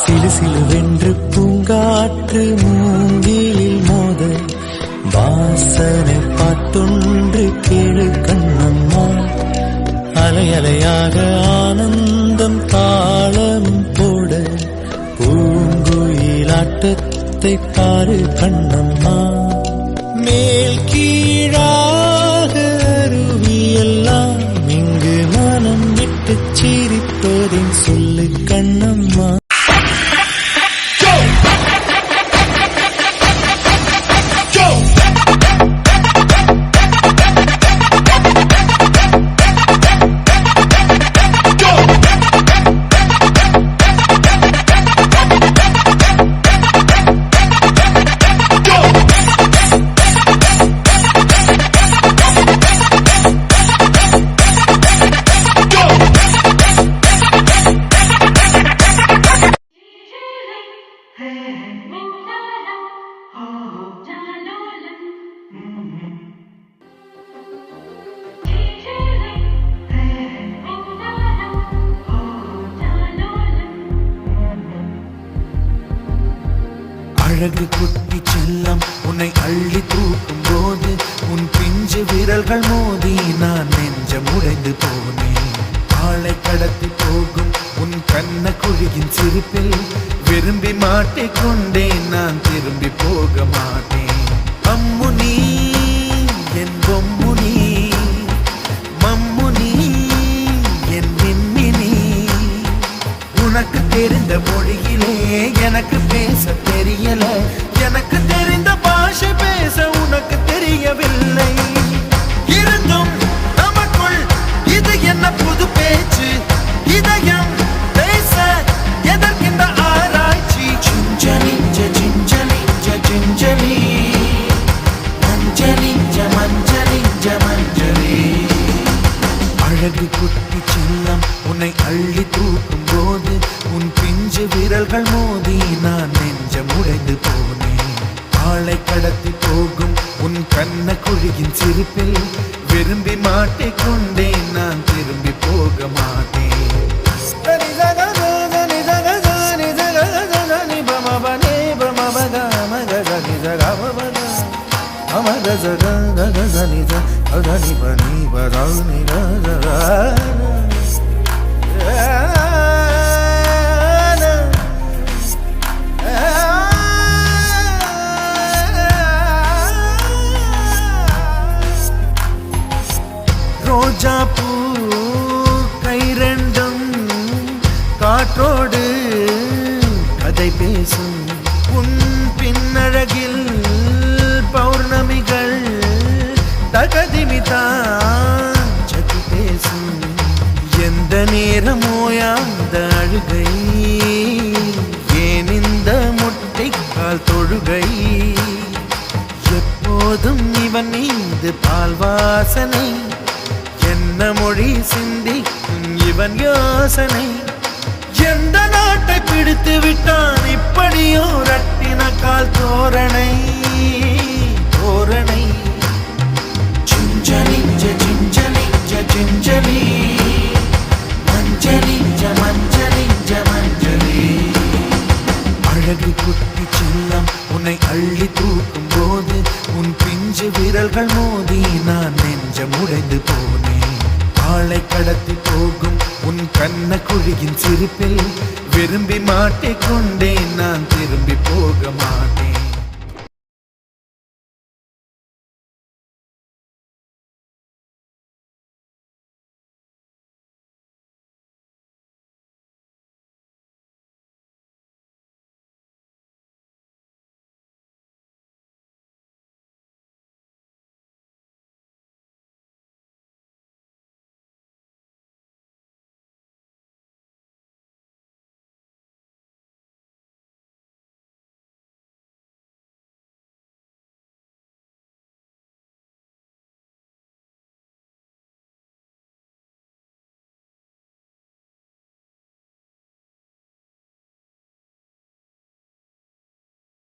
சிலு சிலுவென்று பூங்காற்று மூங்கிலில் மோத வாசனை பாட்டொன்று கேளு கண்ணம்மா. அலை அலையாக ஆனந்தம் தாளம் போட பூங்குயிலாட்டத்தை பாரு கண்ணம்மா. மேல் கீழாக அருவியெல்லாம் இங்கு மனம் விட்டு சிரிப்பதின் சொல்லு கண்ணம்மா. அழகு குட்டி செல்லம் உன்னை அள்ளி தூக்கும் போது உன் பிஞ்சு விரல்கள் மோதி நான் நெஞ்சம் உடைந்து போனேன். ஆளை கடத்தி போகும் உன் கண்ண குழியின் சிரிப்பில் விரும்பி மாட்டிக்கொண்டேன், நான் திரும்பி போக மாட்டேன். அம்முனி என் பொம்முனி, மம்முனி என் மின்மினி, உனக்கு தெரிந்த மொழியிலே எனக்கு பேச தெரியல, எனக்கு தெரிந்த பாஷை பேச உனக்கு தெரியவில்லை. இருந்தும் நமக்குள் இது என்ன புது பேச்சு, இதயம் பேச எதற்கின்ற ஆராய்ச்சி. Gingelly gingelly gingelly மஞ்சளி மஞ்சளி மஞ்சளி. அழகு குட்டி செல்லம் உன்னை அள்ளி தூக்கும் போது உன் பிஞ்சு விரல்கள் மோதி நான் நெஞ்சம் உடைந்து போனேன். ஆளை கடத்தி போகும் உன் கண்ண குழியின் சிரிப்பில் விரும்பி மாட்டிக்கொண்டேன், நான் திரும்பி போக மாட்டேன். ரோஜா பூ கை ரெண்டும் காற்றோடு கதை பேசும், உன் பின்னழகில் பௌர்ணமிகள் தகதிமிதான் சதி பேசும். எந்த நேரமோயாந்த அழுகை, ஏன் இந்த முட்டைக்கால் தொழுகை, எப்போதும் இவன் மீது பால் வாசனை, என்ன மொழி சிந்திக்கும் இவன் யோசனை. எந்த நாட்டை பிடித்து விட்டான் இப்படியோ ரட்டின கால் தோரணை தோரணை. Gingelly gingelly gingelly மஞ்சளி மஞ்சளி மஞ்சளி. அழகு குட்டி செல்லம் உன்னை அள்ளி தூக்கும் போது உன் பிஞ்சு விரல்கள் மோதி நான் நெஞ்சம் உடைந்து போனேன். ஆளை கடத்தி போகும் உன் கண்ண குழியின் சிரிப்பில் விரும்பி மாட்டிக்கொண்டேன், நான் திரும்பி போக மாட்டேன்.